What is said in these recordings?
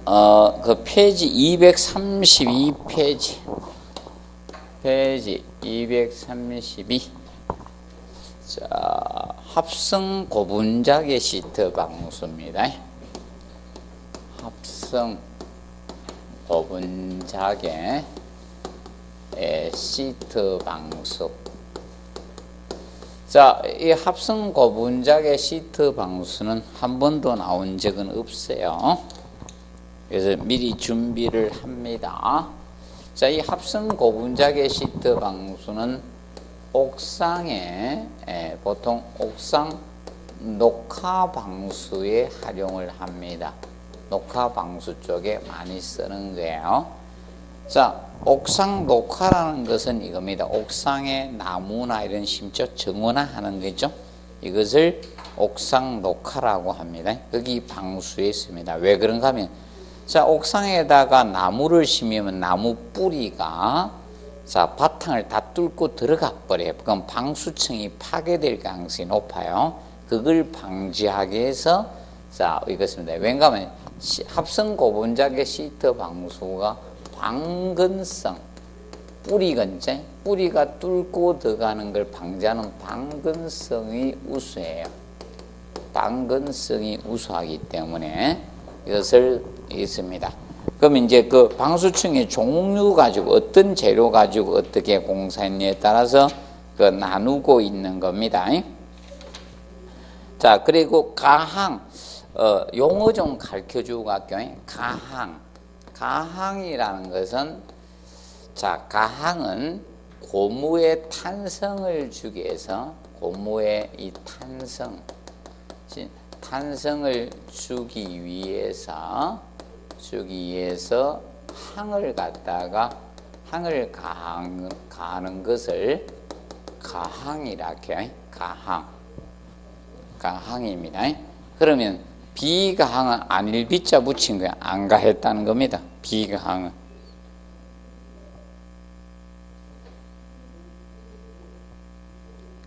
그 페이지 232페이지. 페이지 232. 자, 합성 고분자계 시트 방수입니다. 합성 고분자계 시트 방수. 자, 이 합성 고분자계 시트 방수는 한 번도 나온 적은 없어요. 그래서 미리 준비를 합니다. 자, 이 합성 고분자계 시트 방수는 옥상에 보통 옥상 녹화 방수에 활용을 합니다. 녹화 방수 쪽에 많이 쓰는 거예요. 자, 옥상 녹화라는 것은 이겁니다. 옥상에 나무나 이런 심죠 정원화하는 거죠. 이것을 옥상 녹화라고 합니다. 거기 방수에 있습니다. 왜 그런가 하면, 자, 옥상에다가 나무를 심으면 나무 뿌리가 자, 바탕을 다 뚫고 들어가 버려요. 그럼 방수층이 파괴될 가능성이 높아요. 그걸 방지하기 위해서 자, 이것입니다. 왜냐하면 합성 고분자계 시트 방수가 방근성, 뿌리가 뚫고 들어가는 걸 방지하는 방근성이 우수해요. 방근성이 우수하기 때문에 이것을 있습니다. 그럼 이제 그 방수층의 종류 가지고 어떤 재료 가지고 어떻게 공사했느냐에 따라서 그 나누고 있는 겁니다. 자, 그리고 가항, 용어 좀 가르쳐 주고 갈게요. 가항이라는 것은, 자, 가항은 고무의 탄성을 주기 위해서, 고무의 이 탄성을 주기 위해서 항을 가하는 것을 가항이라고 해요. 가항입니다. 그러면 비가항은 안일 비자 붙인 거야. 안 가했다는 겁니다. 비가항은.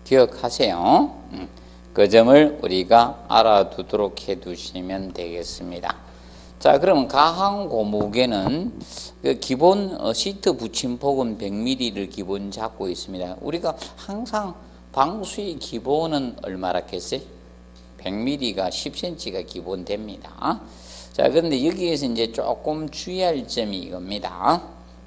기억하세요. 그 점을 우리가 알아두도록 해두시면 되겠습니다. 자, 그러면 가항 고무계는 그 기본 시트 붙임폭은 100mm를 기본 잡고 있습니다. 우리가 항상 방수의 기본은 얼마라 했어요? 100mm가 10cm가 기본 됩니다. 자, 그런데 여기에서 이제 조금 주의할 점이 이겁니다.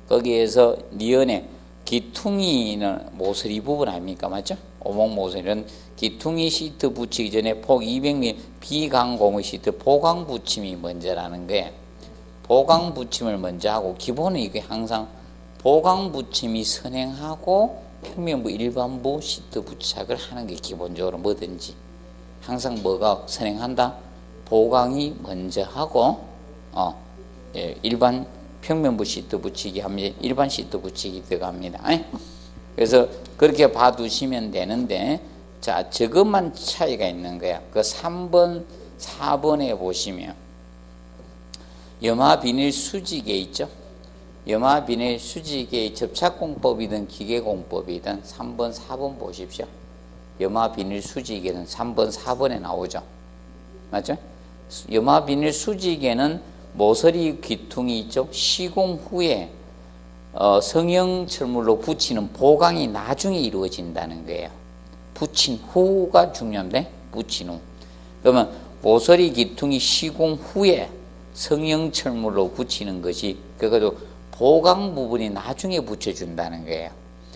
거기에서 니은에 기퉁이는 모서리 부분 아닙니까? 맞죠? 오목 모서리는 기퉁이 시트 붙이기 전에 폭 200mm 비강 고무 시트 보강 붙임이 먼저라는 거예요. 보강 붙임을 먼저 하고, 기본은 이게 항상 보강 붙임이 선행하고 평면부 일반부 시트 부착을 하는 게 기본적으로 뭐든지 항상 뭐가 선행한다? 보강이 먼저 하고 일반 평면부 시트 붙이기 하면 일반 시트 붙이기 들어갑니다. 그래서 그렇게 봐두시면 되는데, 자, 저것만 차이가 있는 거야. 그 3번, 4번에 보시면 염화 비닐 수지개 있죠? 염화 비닐 수지개의 접착공법이든 기계공법이든 3번, 4번 보십시오. 염화 비닐 수지개는 3번, 4번에 나오죠. 맞죠? 염화 비닐 수지개는 모서리 귀퉁이 있죠? 시공 후에 성형 철물로 붙이는 보강이 나중에 이루어진다는 거예요. 붙인 후가 중요한데, 붙인 후. 그러면 모서리 귀퉁이 시공 후에 성형 철물로 붙이는 것이, 그것도 보강 부분이 나중에 붙여준다는 거예요.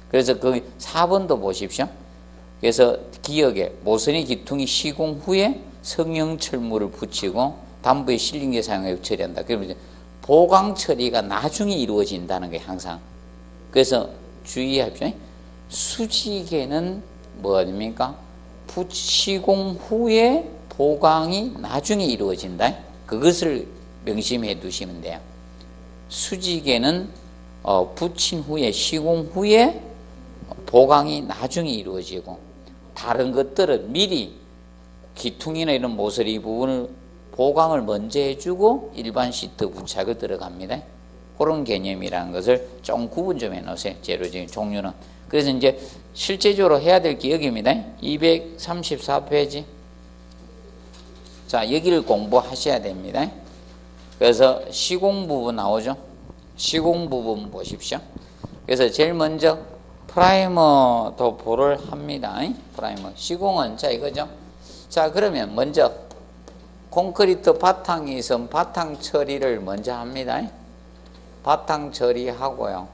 그래서 그 4번도 보십시오. 그래서 기억에 모서리 귀퉁이 시공 후에 성형 철물을 붙이고 담부에 실링제 사용해 처리한다. 그러면 보강 처리가 나중에 이루어진다는 게 항상. 그래서 주의하십시오. 수지개는 뭐 아닙니까? 시공 후에 보강이 나중에 이루어진다. 그것을 명심해 두시면 돼요. 수지개는 붙인 후에, 시공 후에 보강이 나중에 이루어지고, 다른 것들은 미리 기퉁이나 이런 모서리 부분을 보강을 먼저 해주고 일반 시트 부착을 들어갑니다. 그런 개념이라는 것을 좀 구분 좀 해놓으세요. 재료적인 종류는. 그래서 이제 실제적으로 해야 될 게 여기입니다. 234페이지. 자, 여기를 공부하셔야 됩니다. 그래서 시공 부분 나오죠. 시공 부분 보십시오. 그래서 제일 먼저 프라이머 도포를 합니다. 프라이머. 시공은 자 이거죠. 자 그러면 먼저 콘크리트 바탕이 있으면 바탕 처리를 먼저 합니다. 바탕 처리하고요.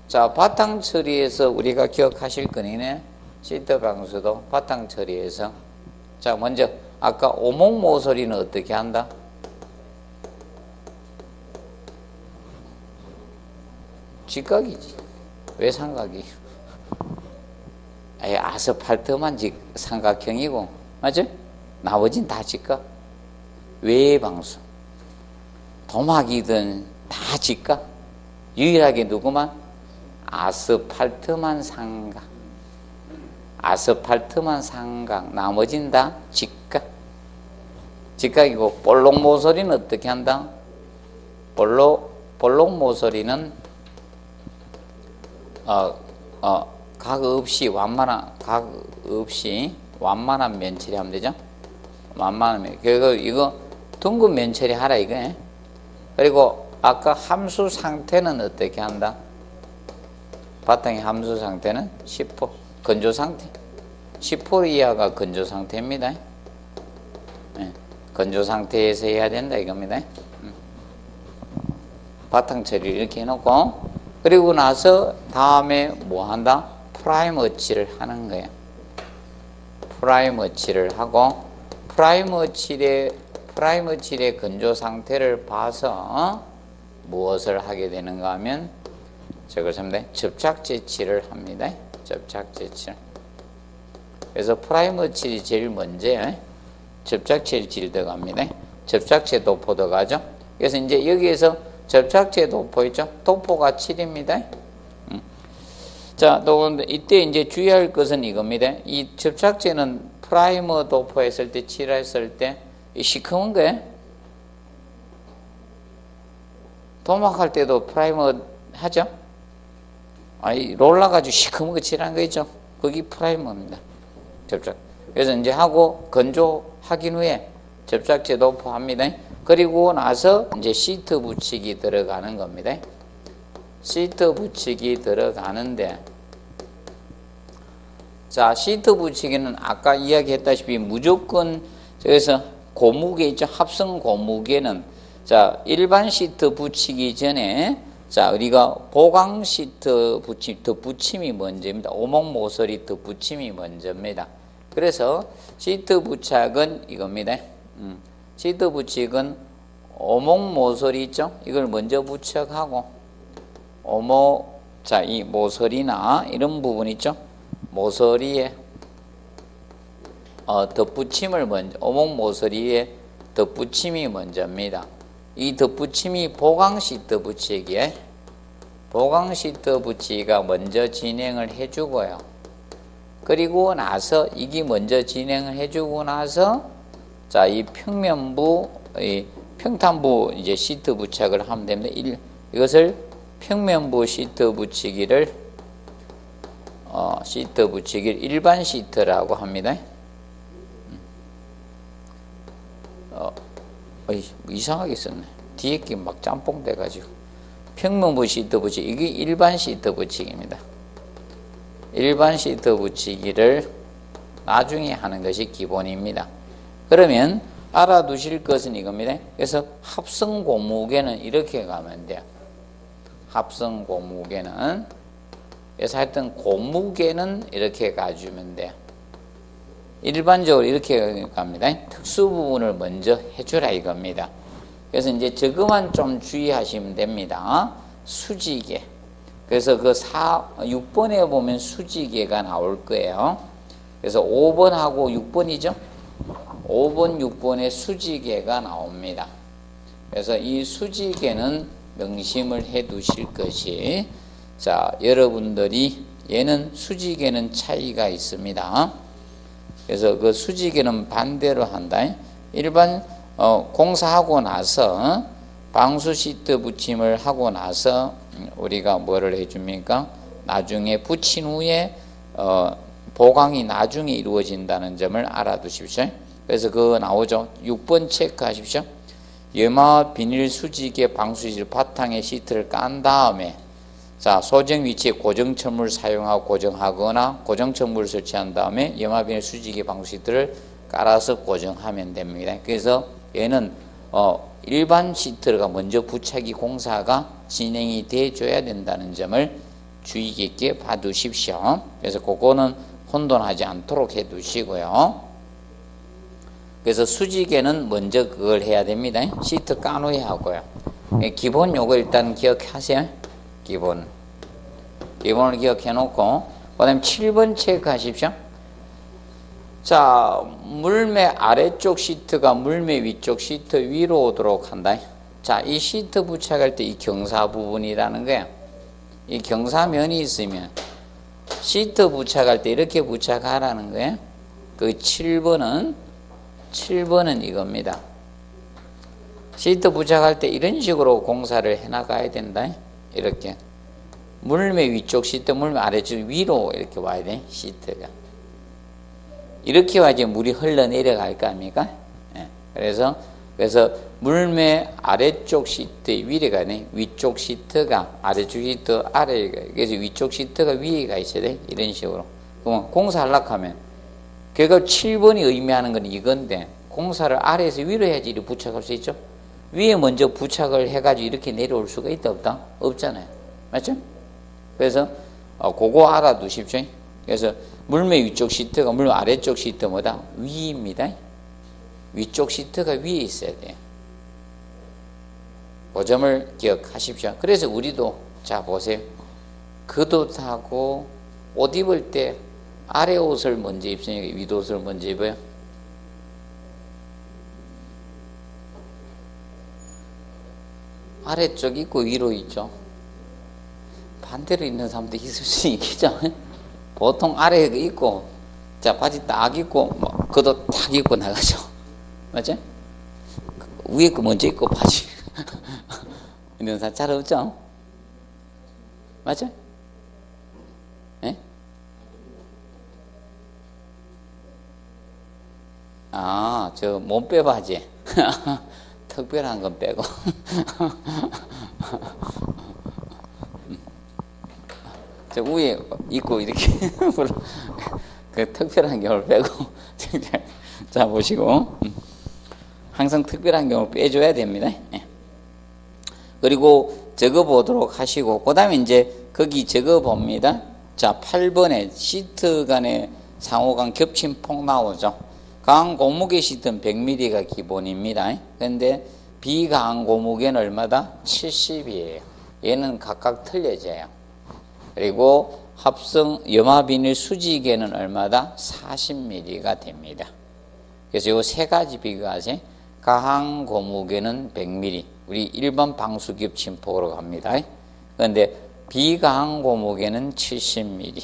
자 바탕 처리에서 우리가 기억하실 거니네. 시트 방수도 바탕 처리에서 자 먼저 아까 오목 모서리는 어떻게 한다? 직각이지. 왜 삼각이? 아스팔트만 삼각형이고 맞죠? 나머지는 다 직각. 왜 방수? 도막이든 다 직각. 유일하게 누구만? 아스팔트만 삼각. 아스팔트만 삼각. 나머지는 다 직각. 직각이고 볼록 모서리는 어떻게 한다? 볼록 모서리는 각 없이 완만한 면 처리하면 되죠. 완만한 면. 그리고 이거 둥근 면 처리하라 이거. 그리고 아까 함수 상태는 어떻게 한다? 바탕의 함수 상태는 10% 건조 상태. 10% 이하가 건조 상태입니다. 네. 건조 상태에서 해야 된다 이겁니다. 바탕 처리를 이렇게 해놓고 그리고 나서 다음에 뭐 한다? 프라이머 칠을 하는 거예요. 프라이머 칠을 하고 프라이머 칠의 건조 상태를 봐서 무엇을 하게 되는가 하면 저걸 하면 접착제 칠을 합니다. 접착제 칠. 그래서 프라이머 칠이 제일 먼저 접착제 칠 들어갑니다. 접착제 도포 들어가죠. 그래서 이제 여기에서 접착제 도포 있죠? 도포가 7입니다. 자, 또 이때 이제 주의할 것은 이겁니다. 이 접착제는 프라이머 도포했을 때, 칠했을 때 시커먼 거예요. 도막할 때도 프라이머 하죠? 롤러 가지고 시커먼 거 칠한 거 있죠? 거기 프라이머입니다. 접착. 그래서 이제 하고 건조하긴 후에 접착제 도포합니다. 그리고 나서 이제 시트 붙이기 들어가는 겁니다. 시트 붙이기 들어가는데 자 시트 붙이기는 아까 이야기했다시피 무조건 그래서 고무게 있죠. 합성 고무게는 자 일반 시트 붙이기 전에 자 우리가 보강 시트 덧붙임이 먼저입니다. 오목 모서리 덧붙임이 먼저입니다. 그래서 시트 부착은 이겁니다. 시트 부착은 오목 모서리 있죠? 이걸 먼저 부착하고 오목 자 이 모서리나 이런 부분 있죠? 모서리에 덧붙임을 먼저 오목 모서리에 덧붙임이 먼저입니다. 이 덧붙임이 보강 시트 붙이기에 보강 시트 붙이기가 먼저 진행을 해주고요. 그리고 나서 이게 먼저 진행을 해주고 나서 자, 이 평면부, 이 평탄부 이제 시트 부착을 하면 됩니다. 이것을 평면부 시트 붙이기를 일반 시트라고 합니다. 이상하게 썼네. 뒤에 게 막 짬뽕 돼가지고 평면부 시트 붙이기 이게 일반 시트 붙이기입니다. 일반 시트 붙이기를 나중에 하는 것이 기본입니다. 그러면 알아두실 것은 이겁니다. 그래서 합성 고무게는 이렇게 가면 돼요. 합성 고무게는 그래서 하여튼 고무게는 이렇게 가주면 돼요. 일반적으로 이렇게 갑니다. 특수 부분을 먼저 해주라 이겁니다. 그래서 이제 저거만 좀 주의하시면 됩니다. 수지개. 그래서 그 6번에 보면 수지개가 나올 거예요. 그래서 5번하고 6번이죠. 5번, 6번에 수지개가 나옵니다. 그래서 이 수지개는 명심을 해 두실 것이 자, 여러분들이 얘는 수지개는 차이가 있습니다. 그래서 그 수지개는 반대로 한다. 일반 공사하고 나서 방수 시트 붙임을 하고 나서 우리가 뭐를 해줍니까? 나중에 붙인 후에 보강이 나중에 이루어진다는 점을 알아두십시오. 그래서 그거 나오죠. 6번 체크하십시오. 염화 비닐 수직의 방수질 바탕에 시트를 깐 다음에 자, 소정 위치에 고정철물 사용하고 고정하거나 고정철물을 설치한 다음에 염화 비닐 수직의 방수 시트를 깔아서 고정하면 됩니다. 그래서 얘는 일반 시트가 먼저 부착이 공사가 진행이 돼줘야 된다는 점을 주의 깊게 봐두십시오. 그래서 그거는 혼돈하지 않도록 해두시고요. 그래서 수직에는 먼저 그걸 해야 됩니다. 시트 까놓게 하고요. 기본 요거 일단 기억하세요. 기본을 기억해 놓고 그 다음에 7번 체크하십시오. 자, 물매 아래쪽 시트가 물매 위쪽 시트 위로 오도록 한다. 자, 이 시트 부착할 때 이 경사 부분이라는 거야. 이 경사면이 있으면 시트 부착할 때 이렇게 부착하라는 거야. 그 7번은 이겁니다. 시트 부착할 때 이런 식으로 공사를 해나가야 된다. 이렇게 물매 위쪽 시트, 물매 아래쪽 위로 이렇게 와야 돼. 시트가 이렇게 와야지 물이 흘러내려갈 거 아닙니까? 그래서 물매 아래쪽 시트 위에 가네. 위쪽 시트가 아래쪽 시트 아래에 가. 그래서 위쪽 시트가 위에 가 있어야 돼. 이런 식으로. 그러면 공사하려고 하면 그러니까 7번이 의미하는 건 이건데 공사를 아래에서 위로 해야지 이렇게 부착할 수 있죠. 위에 먼저 부착을 해가지고 이렇게 내려올 수가 있다 없다? 없잖아요. 맞죠? 그래서 그거 알아두십시오. 그래서 물매 위쪽 시트가 물매 아래쪽 시트 뭐다? 위입니다. 위쪽 시트가 위에 있어야 돼요. 그 점을 기억하십시오. 그래서 우리도 자 보세요. 겉옷하고 옷 입을 때 아래 옷을 먼저 입으니까 윗옷을 먼저 입어요. 아래쪽 입고 위로 있죠. 반대로 입는 사람도 있을 수 있겠죠. 보통 아래에 입고 자 바지 딱 입고 겉옷 딱 입고 나가죠. 맞죠? 위에 거 먼저 입고 바지 이런 사람 잘 없죠? 맞죠? 예? 아, 저 몸빼 바지 특별한 건 빼고 저 위에 입고 이렇게 그 특별한 경우를 빼고 자 보시고 항상 특별한 경우를 빼줘야 됩니다. 그리고 적어 보도록 하시고 그 다음에 이제 거기 적어 봅니다. 자 8번에 시트 간의 상호간 겹친 폭 나오죠. 강한 고무계 시트는 100mm가 기본입니다. 그런데 비강한 고무계는 얼마다? 70이에요. 얘는 각각 틀려져요. 그리고 합성 염화 비닐 수직에는 얼마다? 40mm가 됩니다. 그래서 이 세 가지 비교하세요. 가항 고무계는 100mm, 우리 일반 방수 겹친 폭으로 갑니다. 그런데 비가항 고무계는 70mm,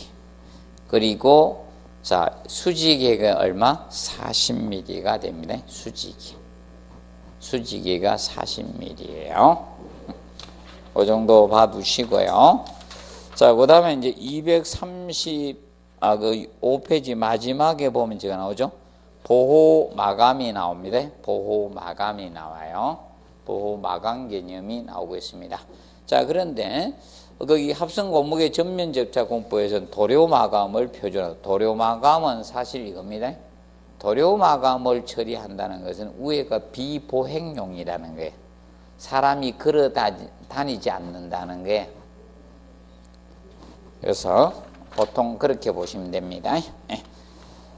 그리고 자 수직계가 얼마? 40mm가 됩니다. 수직계가 40mm예요. 그 정도 봐두시고요. 자, 그 다음에 이제 5페이지 마지막에 보면 제가 나오죠. 보호 마감이 나옵니다. 보호 마감이 나와요. 보호 마감 개념이 나오고 있습니다. 자, 그런데 거기 합성 고무계 전면 접착 공법에서는 도료 마감을 표준화하고, 도료 마감은 사실 이겁니다. 도료 마감을 처리한다는 것은 위에가 비보행용이라는 거예요. 사람이 걸어 다니지 않는다는 거예요. 그래서 보통 그렇게 보시면 됩니다.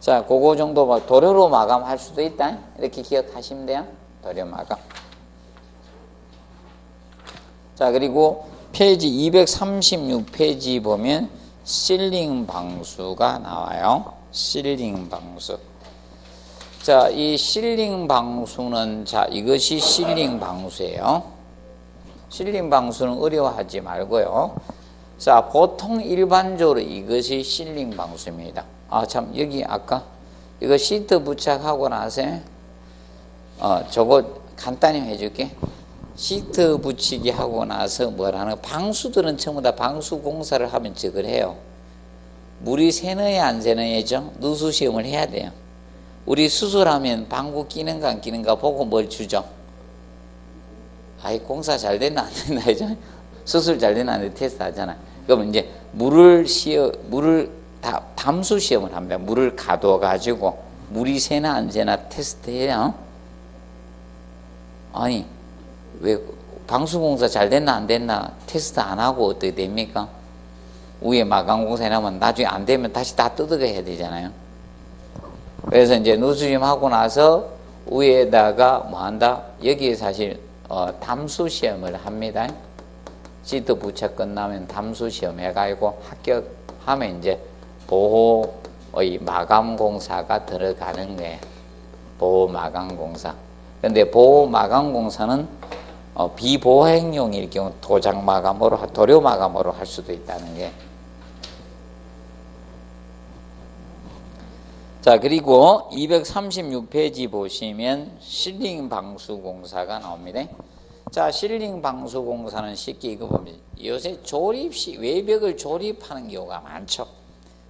자, 그거 정도 도료로 마감할 수도 있다. 이렇게 기억하시면 돼요. 도료 마감. 자, 그리고 페이지 236페이지 보면 실링 방수가 나와요. 실링 방수. 자, 이 실링 방수는 자, 이것이 실링 방수예요. 실링 방수는 어려워하지 말고요. 자, 보통 일반적으로 이것이 실링 방수입니다. 아, 참, 여기 아까 이거 시트 부착하고 나서 저거 간단히 해줄게. 시트 붙이기 하고 나서 뭐라는 방수들은 전부 다 방수 공사를 하면 저걸 해요. 물이 새느냐 안 새느냐죠. 누수 시험을 해야 돼요. 우리 수술하면 방구 끼는가 안 끼는가 보고 뭘 주죠. 아이 공사 잘 됐나 안 됐나 하잖아요. 수술 잘 됐나 안 됐나 테스트 하잖아요. 그러면 이제 물을 담수 시험을 합니다. 물을 가둬 가지고 물이 새나 안 새나 테스트해요. 아니 왜 방수공사 잘 됐나 안 됐나 테스트 안 하고 어떻게 됩니까? 위에 마감공사 해놓으면 나중에 안 되면 다시 다 뜯어가야 되잖아요. 그래서 이제 누수심 하고 나서 위에다가 뭐 한다? 여기에 사실 담수 시험을 합니다. 시트 부착 끝나면 담수 시험 해가지고 합격하면 이제 보호의 마감공사가 들어가는 거예요. 보호 마감공사. 근데 보호 마감공사는 비보행용일 경우 도장 마감으로, 도료 마감으로 할 수도 있다는 게. 자, 그리고 236페이지 보시면 실링 방수 공사가 나옵니다. 자, 실링 방수 공사는 쉽게 이거 보면 요새 조립식 외벽을 조립하는 경우가 많죠.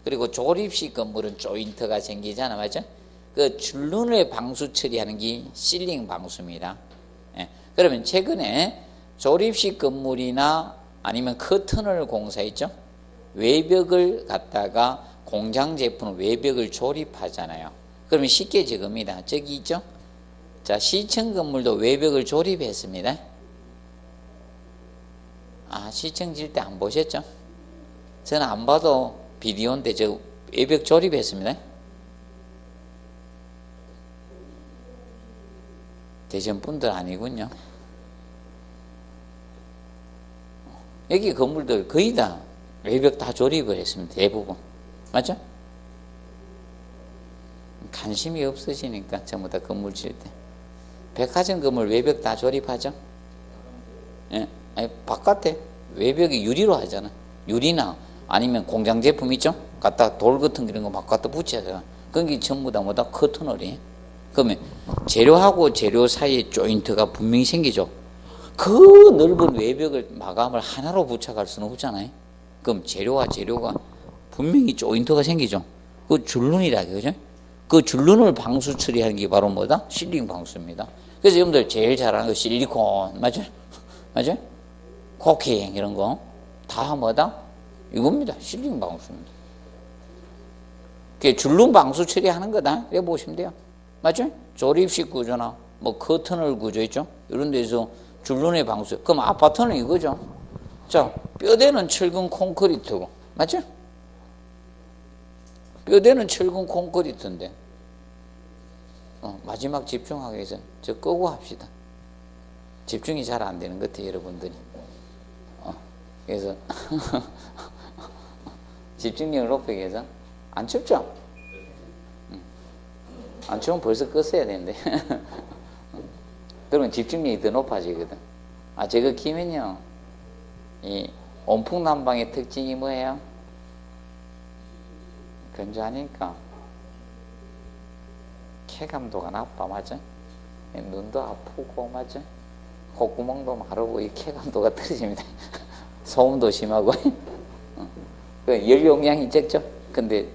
그리고 조립식 건물은 조인트가 생기잖아, 맞죠? 그 줄눈을 방수 처리하는 게 실링 방수입니다. 예. 그러면 최근에 조립식 건물이나 아니면 커튼을 공사했죠. 외벽을 갖다가 공장 제품 외벽을 조립하잖아요. 그러면 쉽게 저겁니다. 저기 있죠. 자, 시청 건물도 외벽을 조립했습니다. 아, 시청 질 때 안 보셨죠? 저는 안 봐도 비디오인데 저 외벽 조립했습니다. 대전 분들 아니군요. 여기 건물들 거의 다 외벽 다 조립을 했습니다. 대부분. 맞죠? 관심이 없으시니까 전부 다 건물 질 때. 백화점 건물 외벽 다 조립하죠? 예. 아니, 바깥에 외벽이 유리로 하잖아. 유리나 아니면 공장 제품 있죠? 갖다 돌 같은 이런 거 막 갖다 붙여야 그게 전부 다 뭐다? 커튼홀이. 그러면 재료하고 재료 사이에 조인트가 분명히 생기죠. 그 넓은 외벽을 마감을 하나로 부착할 수는 없잖아요. 그럼 재료와 재료가 분명히 조인트가 생기죠. 그 줄눈이라 그죠? 그 줄눈을 방수 처리하는 게 바로 뭐다? 실링 방수입니다. 그래서 여러분들 제일 잘하는 거 실리콘 맞죠? 맞죠? 코킹 이런 거 다 뭐다? 이겁니다. 실링 방수입니다. 그게 줄눈 방수 처리하는 거다. 이렇게 보시면 돼요. 맞죠? 조립식 구조나 뭐 커튼홀 구조 있죠? 이런 데서 줄눈의 방수. 그럼 아파트는 이거죠. 자, 뼈대는 철근 콘크리트고 맞죠? 뼈대는 철근 콘크리트인데 마지막 집중하기 위해서 저 끄고 합시다. 집중이 잘 안 되는 것 같아요, 여러분들이. 그래서 집중력을 높이기 위해서 안 춥죠? 안 추우면 벌써 껐어야 되는데. 그러면 집중력이 더 높아지거든. 아, 저거 키면요, 이 온풍 난방의 특징이 뭐예요? 건조하니까 쾌감도가 나빠, 맞죠? 눈도 아프고, 맞죠? 콧구멍도 마르고 이 쾌감도가 떨어집니다. 소음도 심하고. 열 용량이 적죠? 근데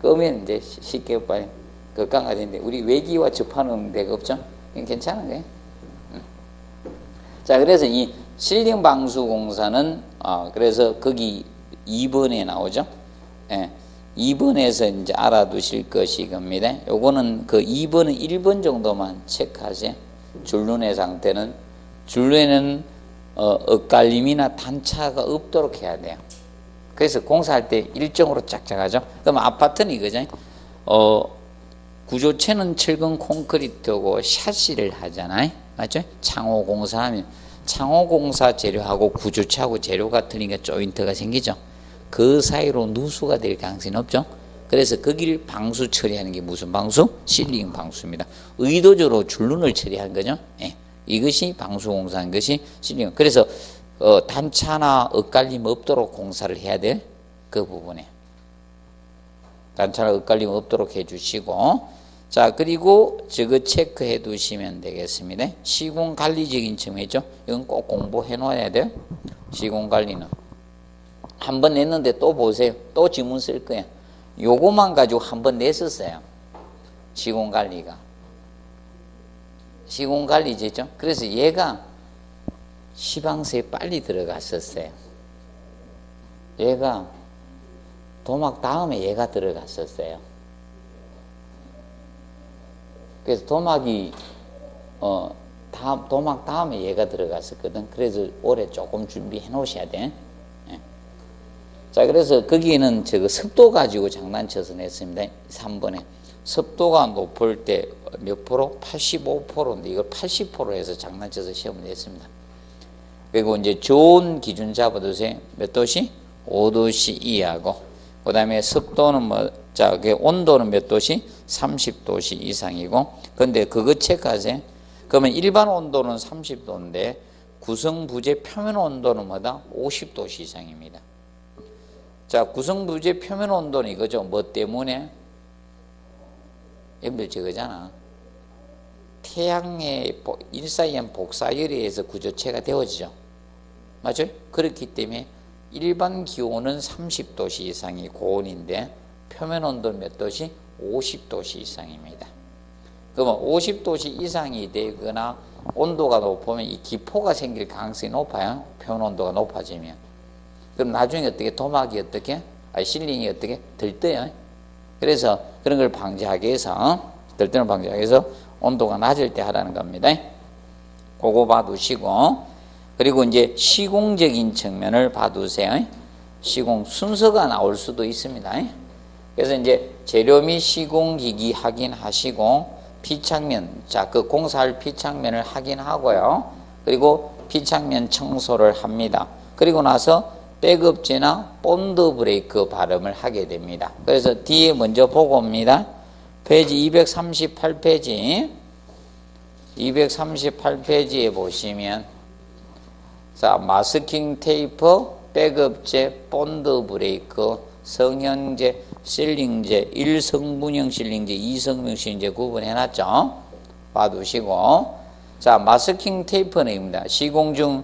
끄면 이제 쉽게 빨리 건강하는데 우리 외기와 접하는 데가 없죠? 괜찮은 거예요. 자, 그래서 이 실링 방수 공사는 그래서 거기 2번에 나오죠. 예. 2번에서 이제 알아두실 것이 겁니다. 요거는 그 2번은 1번 정도만 체크하세요. 줄눈의 상태는, 줄눈에는 엇갈림이나 단차가 없도록 해야 돼요. 그래서 공사할 때 일정으로 쫙쫙 하죠. 그럼 아파트는 이거죠. 구조체는 철근 콘크리트고 샤시를 하잖아요. 맞죠? 창호 공사하면 창호 공사 재료하고 구조체하고 재료가 틀리니까 조인트가 생기죠. 그 사이로 누수가 될 가능성이 높죠. 그래서 거기를 방수 처리하는 게 무슨 방수? 실링 방수입니다. 의도적으로 줄눈을 처리하는 거죠. 예. 이것이 방수 공사인 것이 실링. 그래서 단차나 엇갈림 없도록 공사를 해야 될 그 부분에 단차나 엇갈림 없도록 해주시고, 자, 그리고 저거 체크해 두시면 되겠습니다. 시공 관리적인 층이죠. 이건 꼭 공부해 놓아야 돼요. 시공 관리는 한 번 냈는데 또 보세요. 또 지문 쓸 거예요. 요거만 가지고 한 번 냈었어요. 시공 관리가. 시공 관리제죠. 그래서 얘가 시방새에 빨리 들어갔었어요. 얘가 도막 다음에 얘가 들어갔었어요. 그래서 도막이 도막 다음에 얘가 들어갔었거든. 그래서 올해 조금 준비해 놓으셔야 돼. 예. 자, 그래서 거기에는 저거 습도 가지고 장난쳐서 냈습니다. 3번에 습도가 높을 때 몇 프로? 85%인데 이걸 80% 해서 장난쳐서 시험을 냈습니다. 그리고 이제 좋은 기준 잡아두세요. 몇 도씨? 5도씨 이하고, 그 다음에 습도는 그 온도는 몇 도씨? 30도씨 이상이고, 근데 그거 체크하세요. 그러면 일반 온도는 30도인데 구성부재 표면 온도는 뭐다? 50도씨 이상입니다. 자, 구성부재 표면 온도는 이거죠. 뭐 때문에? 여러분들 저거잖아. 태양의 일사이한 복사열에 의해서 구조체가 되어지죠. 맞죠? 그렇기 때문에 일반 기온은 30도씨 이상이 고온인데 표면 온도는 몇 도씨? 50도씨 이상입니다. 그러면 50도씨 이상이 되거나 온도가 높으면 이 기포가 생길 가능성이 높아요. 표면 온도가 높아지면. 그럼 나중에 어떻게 도막이 어떻게? 실링이 어떻게? 들떠요. 그래서 그런 걸 방지하기 위해서 들뜨는 방지하기 위해서 온도가 낮을 때 하라는 겁니다. 그거 봐두시고, 그리고 이제 시공적인 측면을 봐두세요. 시공 순서가 나올 수도 있습니다. 그래서 이제 재료 및 시공기기 확인하시고 피창면, 자, 그 공사할 피창면을 확인하고요. 그리고 피창면 청소를 합니다. 그리고 나서 백업제나 본드 브레이크 발음을 하게 됩니다. 그래서 뒤에 먼저 보고 옵니다. 페이지 238페이지. 238페이지에 보시면, 자, 마스킹 테이프, 백업제, 본드 브레이크, 성형제, 실링제, 1성분형 실링제, 2성분형 실링제 구분해놨죠. 봐두시고, 자, 마스킹 테이프는 시공 중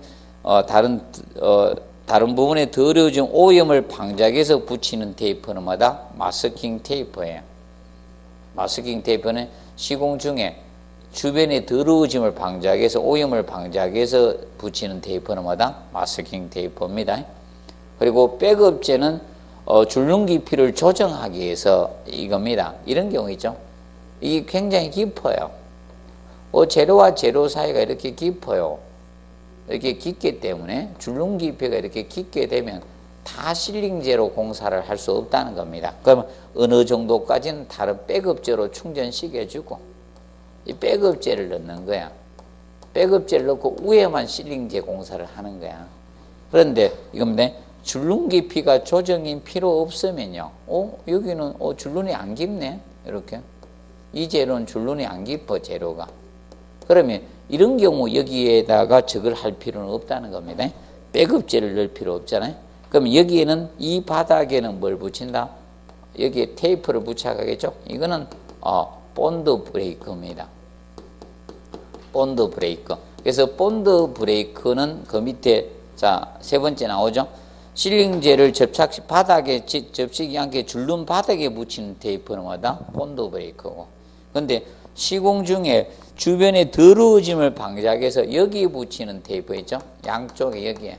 다른 부분에 더러워진 오염을 방지하기 위해서 붙이는 테이프는 뭐다? 마스킹 테이프예요. 마스킹 테이프는 시공 중에 주변의 더러워짐을 방지하기 위해서, 오염을 방지하기 위해서 붙이는 테이프는 뭐다? 마스킹 테이프입니다. 그리고 백업제는 줄눈 깊이를 조정하기 위해서 이겁니다. 이런 경우 있죠. 이게 굉장히 깊어요. 재료와 재료 사이가 이렇게 깊어요. 이렇게 깊기 때문에 줄눈 깊이가 이렇게 깊게 되면 다 실링제로 공사를 할 수 없다는 겁니다. 그러면 어느 정도까지는 다른 백업제로 충전시켜주고 이 백업제를 넣는 거야. 백업제를 넣고 위에만 실링제 공사를 하는 거야. 그런데 이겁니다. 줄눈 깊이가 조정이 필요 없으면요. 여기는 줄눈이 안 깊네. 이렇게. 이 재료는 줄눈이 안 깊어, 재료가. 그러면 이런 경우 여기에다가 저걸 할 필요는 없다는 겁니다. 백업제를 넣을 필요 없잖아요. 그럼 여기에는, 이 바닥에는 뭘 붙인다? 여기에 테이프를 붙여가겠죠? 이거는 본드 브레이크입니다. 본드 브레이크. 그래서 본드 브레이크는 그 밑에, 자, 세 번째 나오죠? 실링제를 바닥에 접시기 않게 줄눈 바닥에 붙이는 테이프는 뭐다? 본드 브레이크고. 근데 시공 중에 주변에 더러워짐을 방지하기 위해서 여기에 붙이는 테이프 있죠? 양쪽에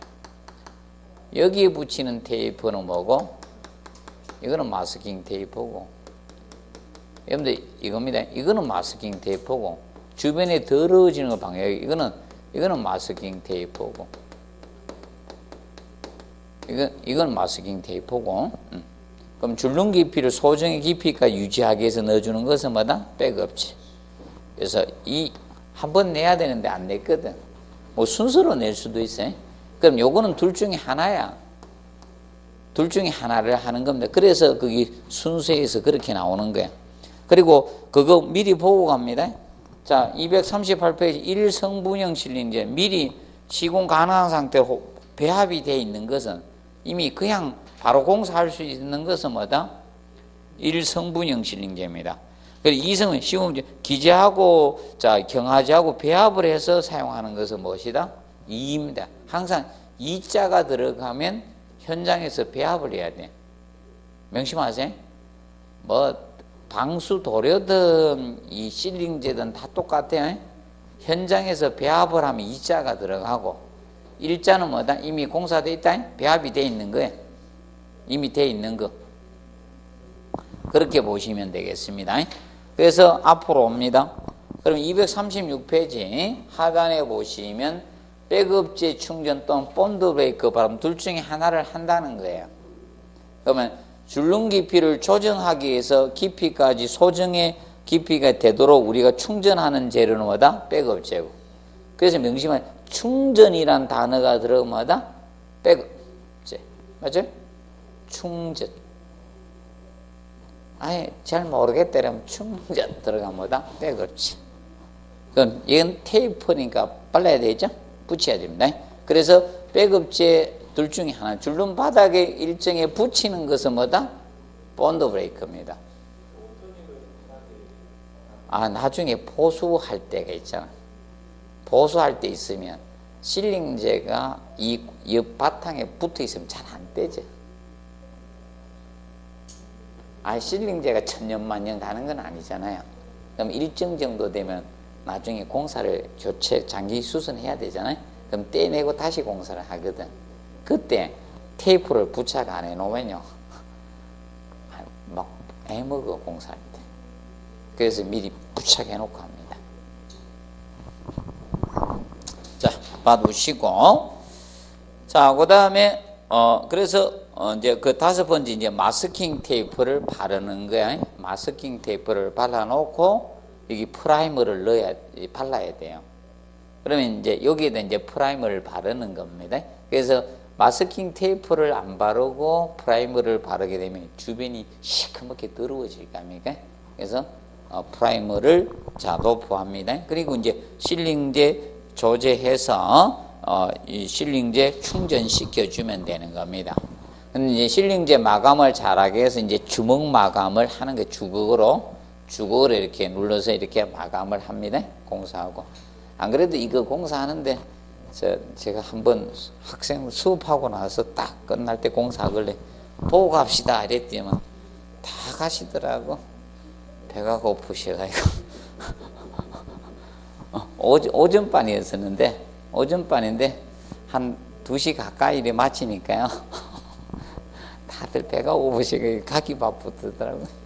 여기에 붙이는 테이프는 뭐고? 이거는 마스킹 테이프고. 여러분들 이겁니다. 이거는 마스킹 테이프고. 주변에 더러워지는 걸 방지하기, 이거는 마스킹 테이프고. 이건 마스킹 테이프고. 그럼 줄눈 깊이를 소정의 깊이까지 유지하기 위해서 넣어주는 것은 뭐다? 백업제. 그래서 한 번 내야 되는데 안 냈거든. 뭐 순서로 낼 수도 있어요. 그럼 요거는 둘 중에 하나야. 둘 중에 하나를 하는 겁니다. 그래서 그게 순서에서 그렇게 나오는 거야. 그리고 그거 미리 보고 갑니다. 자, 238페이지 1성분형 실링제, 미리 시공 가능한 상태로 배합이 되어 있는 것은, 이미 그냥 바로 공사할 수 있는 것은 뭐다? 1성분형 실링제입니다. 그리고 2성은 시공 기재하고, 자, 경화제하고 배합을 해서 사용하는 것은 무엇이다? 2입니다. 항상 2자가 들어가면 현장에서 배합을 해야 돼. 명심하세요. 방수 도료든 이 실링제든 다 똑같아요. 현장에서 배합을 하면 2자가 들어가고, 일자는 뭐다? 이미 공사돼 있다. 배합이 돼 있는 거예요. 이미 돼 있는 거. 그렇게 보시면 되겠습니다. 그래서 앞으로 옵니다. 그럼 236페이지 하단에 보시면 백업제 충전 또는 본드 브레이크 발음 둘 중에 하나를 한다는 거예요. 그러면 줄눈 깊이를 조정하기 위해서 깊이까지 소정의 깊이가 되도록 우리가 충전하는 재료는 뭐다? 백업제고. 그래서 명심하면 충전이란 단어가 들어가면 뭐다? 백업제. 맞죠? 충전. 아예 잘 모르겠다면 충전 들어가면 뭐다? 백업제. 그럼 이건 테이프니까 발라야 되죠? 붙여야 됩니다. 그래서 백업제 둘 중에 하나, 줄눈 바닥에 일정에 붙이는 것은 뭐다? 본드 브레이크입니다. 나중에 보수할 때가 있잖아. 보수할 때 있으면 실링제가 이 옆 바탕에 붙어 있으면 잘 안 떼죠. 실링제가 천년만년 가는 건 아니잖아요. 그럼 일정 정도 되면 나중에 공사를 교체, 장기 수선해야 되잖아요. 그럼 떼내고 다시 공사를 하거든. 그때 테이프를 부착 안 해놓으면요, 막 애먹어, 공사할 때. 그래서 미리 부착해놓고 합니다. 자, 봐두시고. 자, 그 다음에, 그래서, 이제 그 다섯 번째, 이제 마스킹 테이프를 바르는 거야. 마스킹 테이프를 발라놓고, 여기 프라이머를 발라야 돼요. 그러면 이제 여기에다 이제 프라이머를 바르는 겁니다. 그래서 마스킹 테이프를 안 바르고 프라이머를 바르게 되면 주변이 시커멓게 더러워질 겁니까? 그래서 프라이머를 도포합니다. 그리고 이제 실링제 조제해서 이 실링제 충전시켜 주면 되는 겁니다. 근데 이제 실링제 마감을 잘하게 해서 이제 주먹 마감을 하는 게 주걱으로 이렇게 눌러서 이렇게 마감을 합니다. 공사하고. 안 그래도 이거 공사하는데 제가 한번 학생 수업하고 나서 딱 끝날 때 공사하길래 보고 갑시다 이랬더니만 다 가시더라고. 배가 고프셔가지고 오전반이었었는데 오전반인데 한 2시 가까이 이래 마치니까요. 다들 배가 고프셔가지고 가기 바쁘더라고요.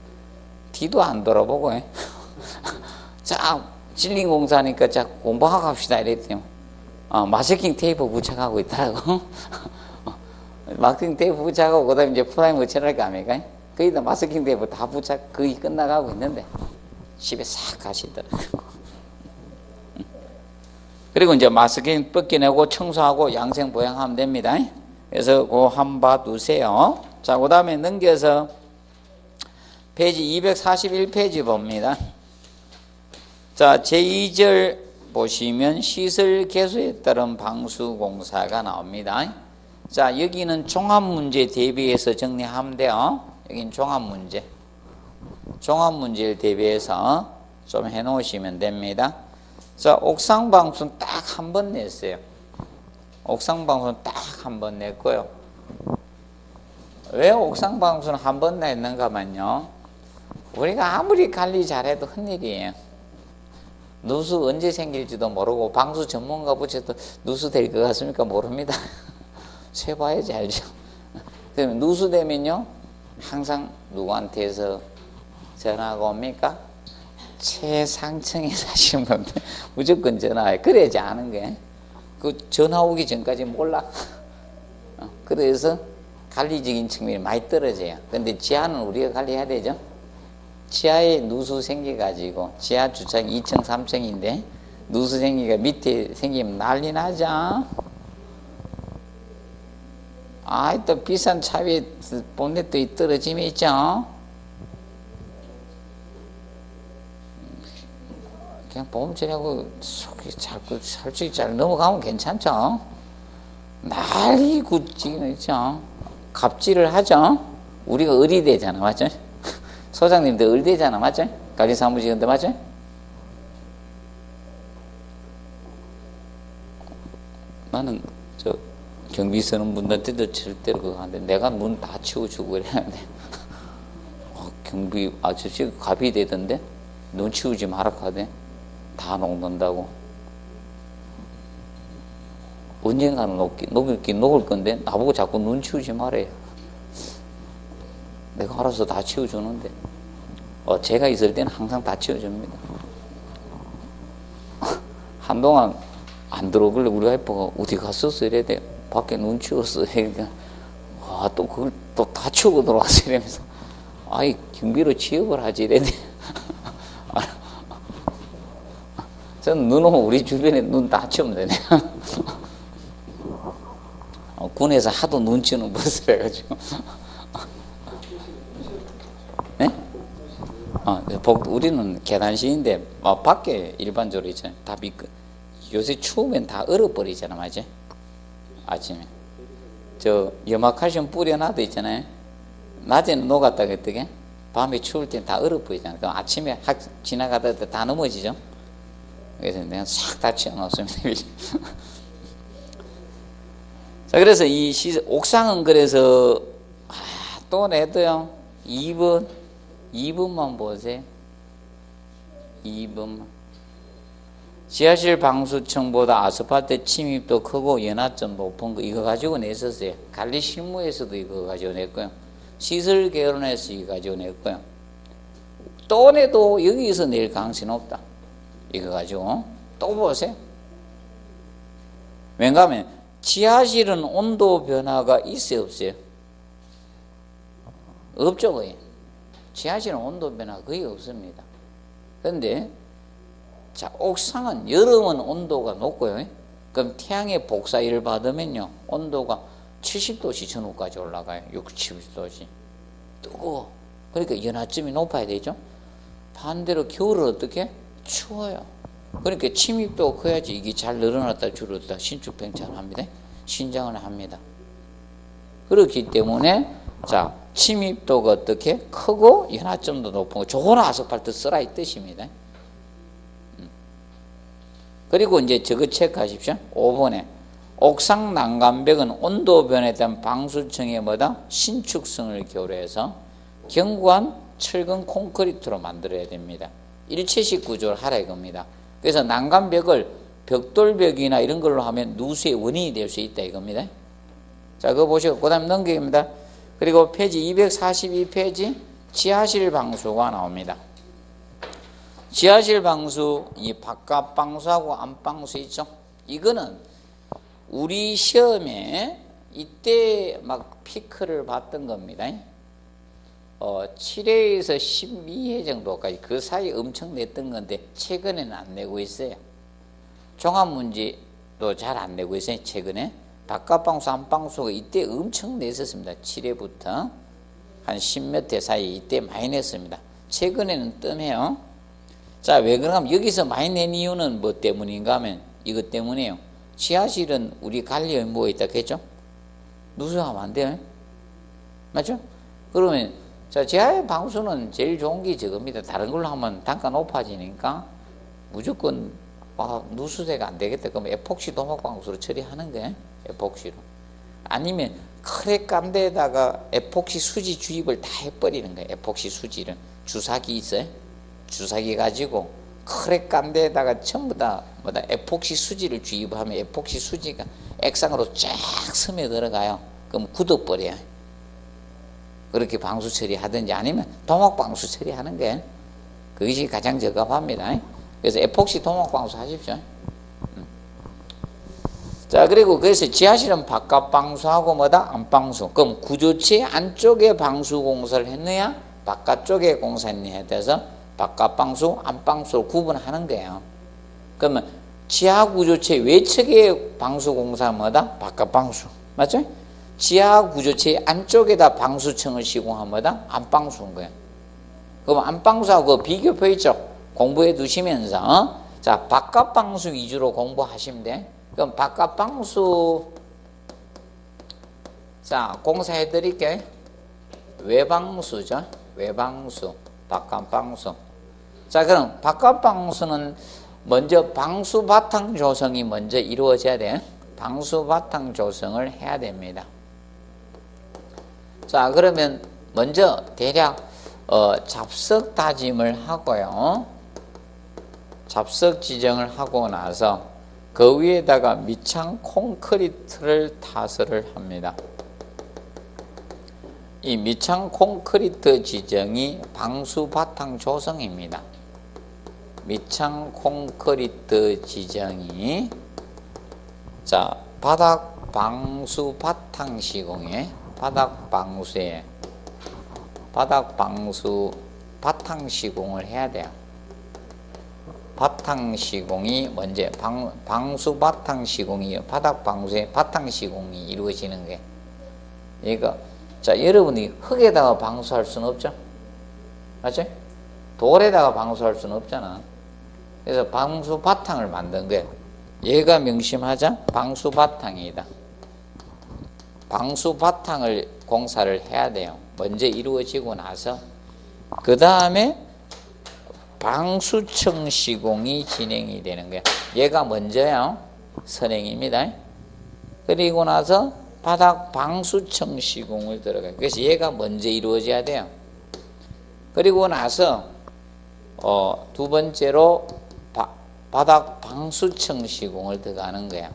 뒤도 안 돌아보고 자, 실링 공사하니까 자, 공부하고 갑시다 이랬더니 마스킹 테이프 부착하고 있다고. 마스킹 테이프 부착하고 그 다음에 이제 프라이머 칠할 거 아닙니까? 거기다 마스킹 테이프 다 부착 거의 끝나가고 있는데 집에 싹 가시더라고요. 그리고 이제 마스킹 벗겨내고 청소하고 양생 보양하면 됩니다. 그래서 그거 한번 봐두세요. 자, 그 다음에 넘겨서 페이지 241페이지 봅니다. 자, 제2절 보시면 시설 개수에 따른 방수 공사가 나옵니다. 자, 여기는 종합문제 대비해서 정리하면 돼요. 여기는 종합문제. 종합문제를 대비해서 좀 해놓으시면 됩니다. 자, 옥상 방수는 딱 한 번 냈어요. 옥상 방수는 딱 한 번 냈고요. 왜 옥상 방수는 한 번 냈는가면요, 우리가 아무리 관리 잘해도 큰일이에요. 누수 언제 생길지도 모르고 방수 전문가 붙여도 누수 될 것 같습니까? 모릅니다. 세봐야지 알죠. 그러면 누수 되면요, 항상 누구한테서 전화가 옵니까? 최상층에 사시는 분들 무조건 전화해. 그래야지 아는 거예요. 그 전화 오기 전까지 몰라. 그래서 관리적인 측면이 많이 떨어져요. 근데 지하는 우리가 관리해야 되죠. 지하에 누수 생겨가지고 지하 주차장 2층 3층인데 누수 생기가 밑에 생기면 난리 나죠. 또 비싼 차 위에 본넷도 떨어짐이 있죠. 그냥 보험처리하고 솔직히 잘 넘어가면 괜찮죠. 난리 굿지는 있죠. 갑질을 하죠. 우리가 의리되잖아, 맞죠? 소장님도 의리되잖아, 맞죠? 관리사무직인데, 맞죠? 나는 경비 쓰는 분들한테도 절대로 그거 안 돼. 내가 문 다 치워주고 이랬는데 경비 아저씨 갑이 되던데 눈 치우지 마라 하대. 다 녹는다고. 언젠가는 녹을 건데 나보고 자꾸 눈 치우지 말아요. 내가 알아서 다 치워주는데 제가 있을 때는 항상 다 치워줍니다. 한동안 안 들어오길래 우리 와이프가 어디 갔었어 이래야 돼. 밖에 눈 치웠어. 그러니까 또 그걸 또 다 치우고 들어왔어 이러면서 아이 경비로 취업을 하지 이래야 돼. 저는 눈 오면 우리 주변에 눈 다 치우면 되네. 군에서 하도 눈 치우는 버스를 해가지고 네? 우리는 계단식인데 밖에 일반적으로 있잖아요. 다 요새 추우면 다 얼어버리잖아, 맞지? 아침에 저 염화칼슘 뿌려놔도 있잖아요. 낮에는 녹았다가 어떻게? 밤에 추울 땐 다 얼어버리잖아요. 그럼 아침에 지나가다 다 넘어지죠. 그래서 내가 싹 다 치워놓습니다. 자, 그래서 이 옥상은 그래서 또 내도요. 2번만 보세요. 2번만. 지하실 방수층보다 아스팔트 침입도 크고 연화점 높은 거 이거 가지고 냈었어요. 관리 실무에서도 이거 가지고 냈고요. 시설 개론에서 이거 가지고 냈고요. 또 내도 여기서 낼 가능성이 높다. 이거 가지고 또 보세요. 왜냐하면 지하실은 온도 변화가 있어요, 없어요? 없죠, 거의. 지하실은 온도 변화가 거의 없습니다. 그런데 자, 옥상은 여름은 온도가 높고요. 그럼 태양의 복사를 받으면요, 온도가 70도씨 전후까지 올라가요. 60, 70도씨. 뜨거워. 그러니까 연화점이 높아야 되죠. 반대로 겨울은 어떻게? 추워요. 그러니까 침입도가 커야지 이게 잘 늘어났다 줄었다 신축팽창합니다. 신장을 합니다. 그렇기 때문에 자, 침입도가 어떻게? 크고 연화점도 높은 거 좋은 아스팔트 쓰라 이 뜻입니다. 그리고 이제 저거 체크하십시오. 5번에 옥상 난간벽은 온도 변화에 대한 방수층의 뭐다? 신축성을 고려해서 견고한 철근 콘크리트로 만들어야 됩니다. 일체식 구조를 하라 이겁니다. 그래서 난간벽을 벽돌벽이나 이런 걸로 하면 누수의 원인이 될 수 있다 이겁니다. 자, 그거 보시고 그 다음 넘깁니다. 그리고 페이지 242페이지 지하실 방수가 나옵니다. 지하실 방수, 이 바깥 방수하고 안 방수 있죠? 이거는 우리 시험에 이때 막 피크를 봤던 겁니다. 7회에서 12회 정도까지 그 사이에 엄청 냈던 건데 최근에는 안 내고 있어요. 종합문제도 잘 안 내고 있어요. 최근에 바깥방수 안방수가 이때 엄청 냈었습니다. 7회부터 한 10몇 회 사이 이때 많이 냈습니다. 최근에는 뜸해요. 자, 왜 그러냐면 여기서 많이 낸 이유는 뭐 때문인가 하면 이것 때문이에요. 지하실은 우리 관리에 뭐가 있다 했죠? 누수하면 안 돼요. 맞죠? 그러면 자, 지하의 방수는 제일 좋은 게 저겁니다. 다른 걸로 하면 단가 높아지니까 무조건 누수대가 안 되겠다. 그럼 에폭시 도막방수로 처리하는 거예요. 에폭시로. 아니면 크랙 간 데다가 에폭시 수지 주입을 다 해버리는 거예요. 에폭시 수지를. 주사기 있어요. 주사기 가지고 크랙 간 데다가 전부 다 에폭시 수지를 주입하면 에폭시 수지가 액상으로 쫙 스며 들어가요. 그럼 굳어버려요. 그렇게 방수 처리하든지 아니면 도막 방수 처리하는 게 그것이 가장 적합합니다. 그래서 에폭시 도막 방수 하십시오. 자, 그리고 그래서 지하실은 바깥 방수하고 뭐다? 안 방수. 그럼 구조체 안쪽에 방수 공사를 했느냐? 바깥쪽에 공사했느냐에 대해서 바깥 방수, 안 방수로 구분하는 거예요. 그러면 지하 구조체 외측에 방수 공사는 뭐다? 바깥 방수. 맞죠? 지하 구조체 안쪽에다 방수층을 시공하면 뭐다? 안방수인 거예요. 그럼 안방수하고 비교표 있죠? 공부해 두시면서 자, 바깥 방수 위주로 공부하시면 돼. 그럼 바깥 방수 자, 공사해 드릴게요. 외방수죠. 외방수, 바깥 방수. 자, 그럼 바깥 방수는 먼저 방수 바탕 조성이 먼저 이루어져야 돼. 방수 바탕 조성을 해야 됩니다. 자, 그러면 먼저 대략 잡석 다짐을 하고요. 잡석 지정을 하고 나서 그 위에다가 밑창 콘크리트를 타설을 합니다. 이 밑창 콘크리트 지정이 방수 바탕 조성입니다. 밑창 콘크리트 지정이 자 바닥 방수 바탕 시공에 바닥 방수 바탕 시공을 해야 돼요. 바탕 시공이 먼저 방수 바탕 시공이 바닥 방수의 바탕 시공이 이루어지는 게 이거 자 여러분이 흙에다가 방수할 수는 없죠. 맞죠? 돌에다가 방수할 수는 없잖아. 그래서 방수 바탕을 만든 거예요. 얘가 명심하자. 방수 바탕이다. 방수 바탕을 공사를 해야 돼요. 먼저 이루어지고 나서 그 다음에 방수청 시공이 진행이 되는 거예요. 얘가 먼저요. 선행입니다. 그리고 나서 바닥 방수청 시공을 들어가요. 그래서 얘가 먼저 이루어져야 돼요. 그리고 나서 두 번째로 바닥 방수청 시공을 들어가는 거예요.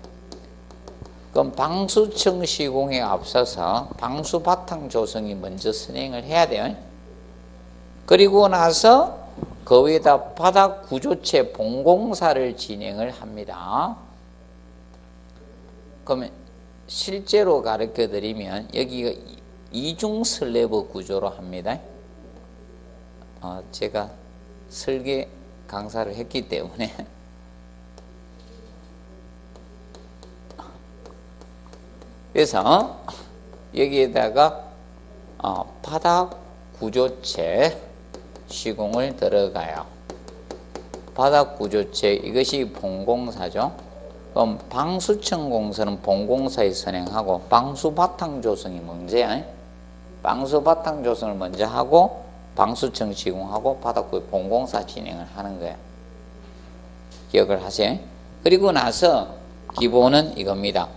그럼 방수청 시공에 앞서서 방수 바탕 조성이 먼저 선행을 해야 돼요. 그리고 나서 그 위에다 바닥 구조체 본공사를 진행을 합니다. 그러면 실제로 가르쳐 드리면 여기가 이중 슬래브 구조로 합니다. 제가 설계 강사를 했기 때문에 그래서 여기에다가 바닥 구조체 시공을 들어가요. 바닥 구조체 이것이 본공사죠. 그럼 방수청 공사는 본공사에 선행하고 방수 바탕 조성이 먼저야. 방수 바탕 조성을 먼저 하고 방수청 시공하고 바닥 본공사 진행을 하는 거예요. 기억을 하세요. 그리고 나서 기본은 이겁니다.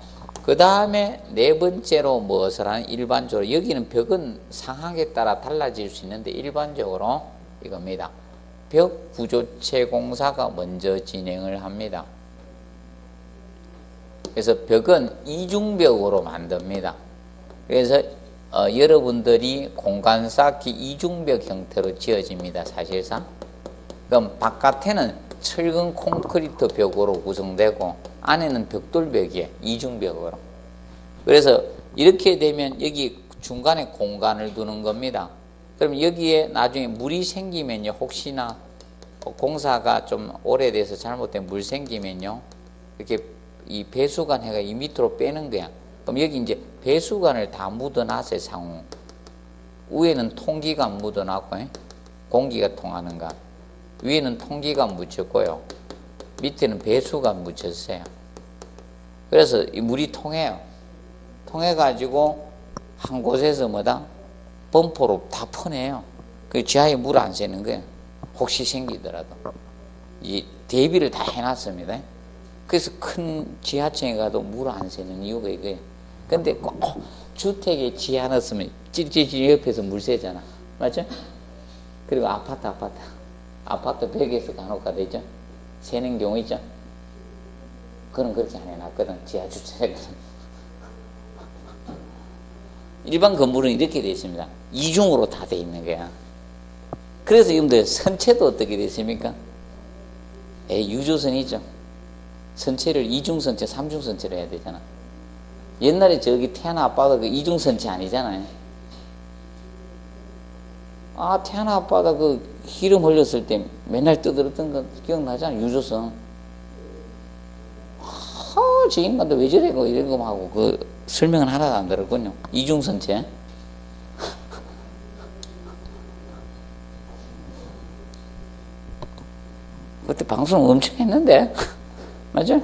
그 다음에 네 번째로 무엇을 하는 일반적으로 여기는 벽은 상황에 따라 달라질 수 있는데 일반적으로 이겁니다. 벽 구조체 공사가 먼저 진행을 합니다. 그래서 벽은 이중벽으로 만듭니다. 그래서 여러분들이 공간 쌓기 이중벽 형태로 지어집니다. 사실상. 그럼 바깥에는 철근 콘크리트 벽으로 구성되고 안에는 벽돌벽이에요. 이중벽으로. 그래서 이렇게 되면 여기 중간에 공간을 두는 겁니다. 그럼 여기에 나중에 물이 생기면요. 혹시나 공사가 좀 오래돼서 잘못된 물 생기면요. 이렇게 이 배수관 해가 이 밑으로 빼는 거야. 그럼 여기 이제 배수관을 다 묻어놨어요. 상호. 위에는 통기관 묻어놨고 공기가 통하는 거. 위에는 통기관 묻혔고요. 밑에는 배수관 묻혔어요. 그래서 이 물이 통해요. 통해가지고 한 곳에서 뭐다? 범퍼로 다 퍼내요. 그 지하에 물 안 새는 거예요. 혹시 생기더라도. 이 대비를 다 해놨습니다. 그래서 큰 지하층에 가도 물 안 새는 이유가 이거예요. 근데 꼭 주택에 지하 넣었으면 찌릿찌릿 옆에서 물 새잖아. 맞죠? 그리고 아파트 벽에서 간혹 가다 있죠? 새는 경우 있죠? 그건 그렇게 안 해놨거든. 지하 주차장은. 일반 건물은 이렇게 되어 있습니다. 이중으로 다 되어 있는 거야. 그래서 여러분들 선체도 어떻게 되어 있습니까? 유조선이죠. 선체를 이중선체, 삼중선체로 해야 되잖아. 옛날에 저기 태아나 아빠가 그 이중선체 아니잖아요. 태아나 아빠가 그 기름 흘렸을 때 맨날 떠들었던 거 기억나잖아. 유조선. 저 인간도 왜 저래? 이런 거 하고 그 설명은 하나도 안 들었군요. 이중선체. 그때 방송 엄청 했는데. 맞죠?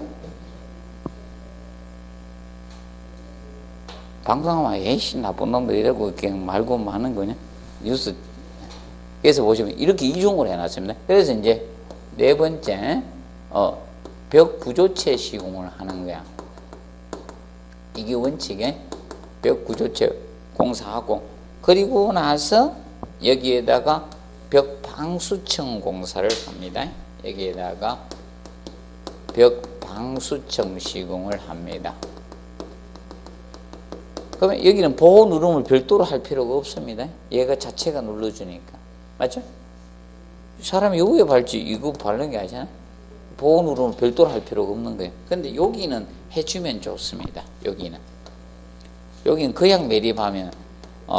방송하면 에이씨 나쁜 놈들 이러고 그냥 말고 하는 거냐? 뉴스. 그래서 보시면 이렇게 이중으로 해놨습니다. 그래서 이제 네 번째 벽 구조체 시공을 하는 거야. 이게 원칙에 벽 구조체 공사하고 그리고 나서 여기에다가 벽 방수청 공사를 합니다. 여기에다가 벽 방수청 시공을 합니다. 그러면 여기는 보호 누름을 별도로 할 필요가 없습니다. 얘가 자체가 눌러주니까. 맞죠? 사람이 여기에 발지 이거 바르는 게 아니잖아. 보호 누름을 별도로 할 필요가 없는 거예요. 근데 여기는 해주면 좋습니다. 여기는 그냥 매립하면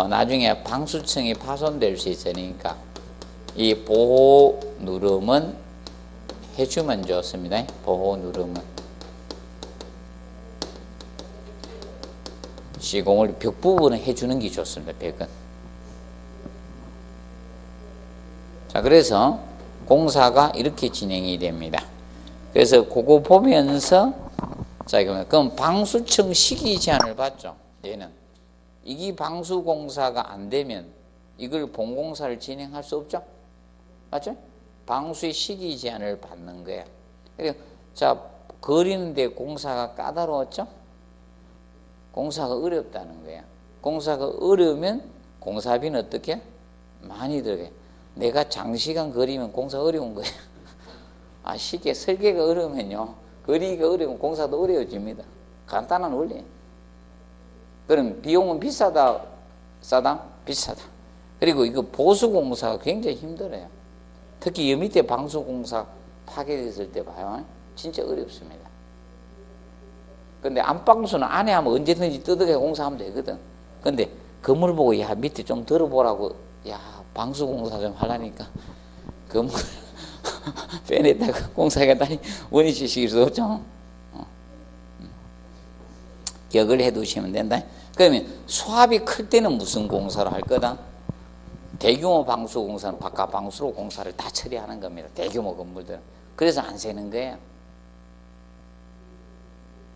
나중에 방수층이 파손될 수 있으니까 이 보호 누름은 해주면 좋습니다. 보호 누름은 시공을 벽 부분은 해주는 게 좋습니다. 벽은. 자, 그래서 공사가 이렇게 진행이 됩니다. 그래서 그거 보면서 자, 그럼 방수층 시기 제한을 받죠. 얘는 이게 방수 공사가 안 되면 이걸 본공사를 진행할 수 없죠. 맞죠? 방수의 시기 제한을 받는 거예요. 그리고 자, 그리는데 공사가 까다로웠죠? 공사가 어렵다는 거야. 공사가 어려우면 공사비는 어떻게? 많이 들어가요. 내가 장시간 그리면 공사 어려운 거야. 쉽게 설계가 어려우면요, 그리기가 어려우면 공사도 어려워집니다. 간단한 원리. 그럼 비용은 비싸다, 싸다? 비싸다. 그리고 이거 보수 공사가 굉장히 힘들어요. 특히 여 밑에 방수 공사 파괴됐을 때 봐요. 진짜 어렵습니다. 근데 안방수는 안에 하면 언제든지 뜯어게 공사하면 되거든. 근데 건물 보고 야 밑에 좀 들어보라고 야 방수 공사 좀 하려니까 건물 빼냈다가 공사하다니 원위치시킬 수 없죠. 기억을 해두시면 된다. 그러면 수압이 클 때는 무슨 공사를 할 거다? 대규모 방수 공사는 바깥 방수로 공사를 다 처리하는 겁니다. 대규모 건물들은. 그래서 안 새는 거예요.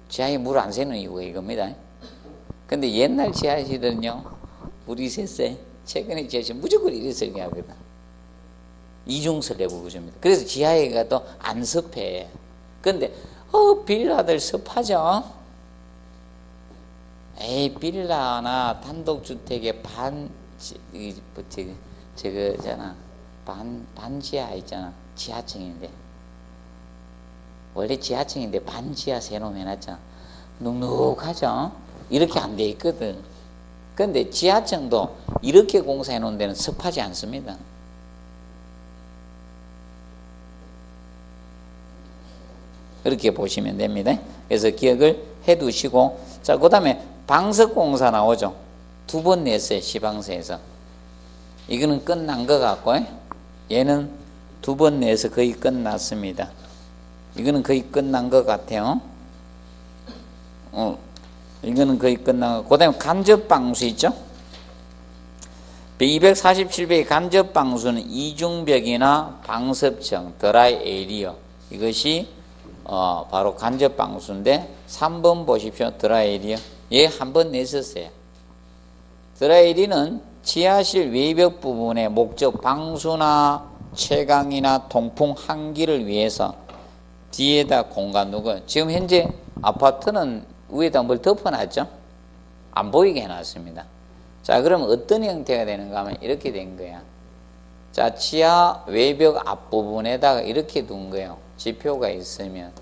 지하에 물 안 새는 이유가 이겁니다. 근데 옛날 지하실은요, 물이 샜어요. 최근에 지하실 무조건 이래 설계하거든. 이중설 내부구조입니다. 그래서 지하에 가도 안 습해. 근데 빌라들 습하죠. 에이, 빌라나 단독주택의 저거잖아. 반지하 있잖아. 지하층인데. 원래 지하층인데 반지하 세놈 해놨잖아. 눅눅하죠? 이렇게 안 돼 있거든. 근데 지하층도 이렇게 공사해 놓은 데는 습하지 않습니다. 그렇게 보시면 됩니다. 그래서 기억을 해 두시고, 자, 그 다음에 방석공사 나오죠. 2번 냈어요. 시방서에서. 이거는 끝난 것 같고, 얘는 2번 내서 거의 끝났습니다. 이거는 거의 끝난 것 같아요. 이거는 거의 끝나고, 그 다음에 간접방수 있죠? 247페이지 간접방수는 이중벽이나 방섭청, 드라이 에리어. 이것이 바로 간접방수인데, 3번 보십시오. 드라이 에리어. 얘 한 번 냈었어요. 드라이 에리어는 지하실 외벽 부분의 목적 방수나 채광이나 통풍 환기를 위해서 뒤에다 공간 두고, 지금 현재 아파트는 위에다 뭘 덮어놨죠? 안 보이게 해놨습니다. 자, 그럼 어떤 형태가 되는가 하면 이렇게 된 거야. 자, 지하 외벽 앞부분에다가 이렇게 둔 거예요. 지표가 있으면.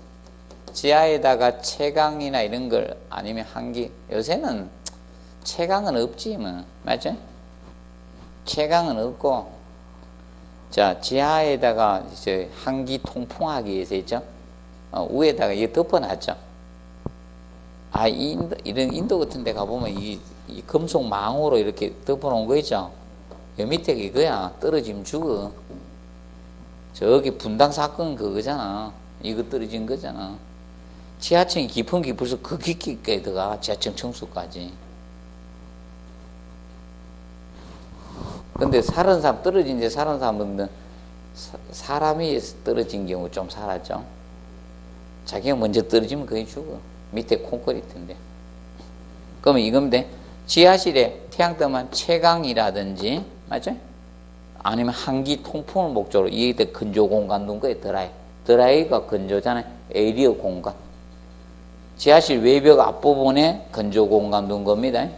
지하에다가 채광이나 이런 걸, 아니면 환기. 요새는 채광은 없지, 뭐. 맞죠? 채광은 없고, 자, 지하에다가 이제 환기 통풍하기 위해서 있죠? 위에다가 이거 덮어놨죠? 이런 인도 같은 데 가보면 이 금속 망으로 이렇게 덮어놓은 거 있죠? 여 밑에 이거야. 떨어지면 죽어. 저기 분당 사건 그거잖아. 이거 떨어진 거잖아. 지하층이 깊은 깊을수록 그 깊게 들어가. 지하층 청수까지. 근데 사는 사람, 떨어진 데 사는 사람들은 사람이 떨어진 경우 좀 살았죠. 자기가 먼저 떨어지면 거의 죽어. 밑에 콘크리트인데. 그러면 이건데, 지하실에 태양 뜨면 채광이라든지, 맞죠? 아니면 환기 통풍을 목적으로 이게 건조 공간 둔 거예요. 드라이가 건조잖아요. 에리어 공간. 지하실 외벽 앞부분에 건조 공간 둔 겁니다.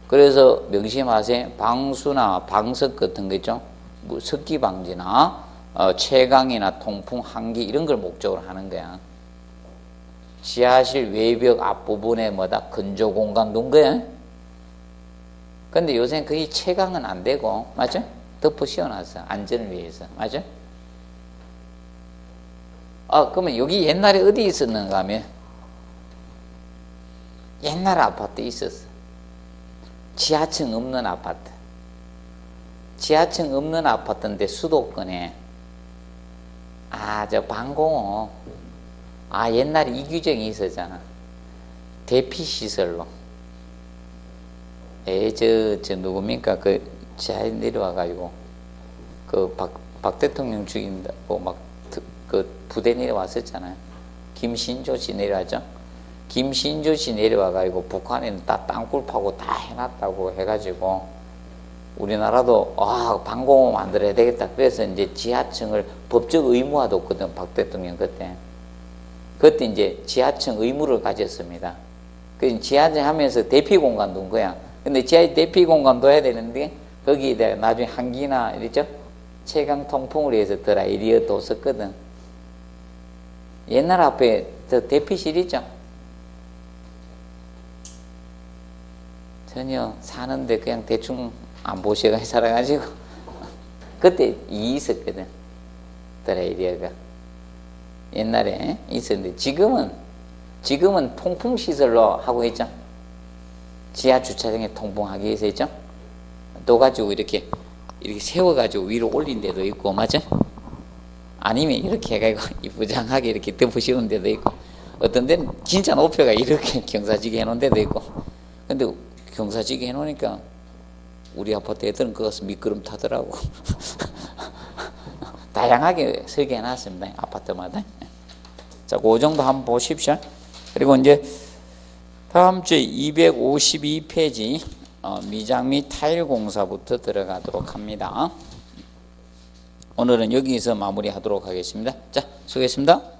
그래서 명심하세요. 방수나 방석 같은 거 있죠? 뭐 습기 방지나 채광이나 통풍, 환기 이런 걸 목적으로 하는 거야. 지하실 외벽 앞부분에 뭐다 건조 공간 둔 거야. 근데 요새 거의 채광은 안 되고, 맞죠? 덮어 씌워놨어. 안전을 위해서. 맞죠? 그러면 여기 옛날에 어디 있었는가 하면, 옛날 아파트 있었어. 지하층 없는 아파트. 지하층 없는 아파트인데 수도권에, 저 방공호. 옛날에 이 규정이 있었잖아. 대피시설로. 저 누굽니까? 그 지하에 내려와가지고 박 대통령 죽인다고 막 그 부대 내려왔었잖아요. 김신조 씨 내려왔죠. 김신조 씨 내려와가지고 북한에는 다 땅굴 파고 다 해놨다고 해가지고 우리나라도 방공호 만들어야 되겠다. 그래서 이제 지하층을 법적 의무화뒀거든. 박 대통령 그때 이제 지하층 의무를 가졌습니다. 그 지하층 하면서 대피 공간 둔 거야. 근데 지하에 대피 공간 둬야 되는데 거기에다가 나중에 한기나 이랬죠? 채광 통풍을 위해서 드라이리어 뒀었거든. 옛날 앞에 저 대피실 있죠? 전혀 사는데 그냥 대충 안 보셔가 살아가지고 그때 있었거든. 드라이리어가 옛날에 있었는데 지금은 통풍시설로 하고 있죠. 지하 주차장에 통풍하기 위해서 있죠. 넣어가지고 이렇게 세워가지고 위로 올린 데도 있고, 맞죠? 아니면 이렇게 해가지고 이쁘장하게 이렇게 덮어 씌운 데도 있고, 어떤 데는 진짜 높여가 이렇게 경사지게 해놓은 데도 있고. 근데 경사지게 해놓으니까 우리 아파트 애들은 그것을 미끄럼 타더라고. 다양하게 설계해놨습니다. 아파트마다. 자, 그 정도 한번 보십시오. 그리고 이제 다음 주에 252페이지 미장 및 타일 공사부터 들어가도록 합니다. 오늘은 여기서 마무리하도록 하겠습니다. 자, 수고했습니다.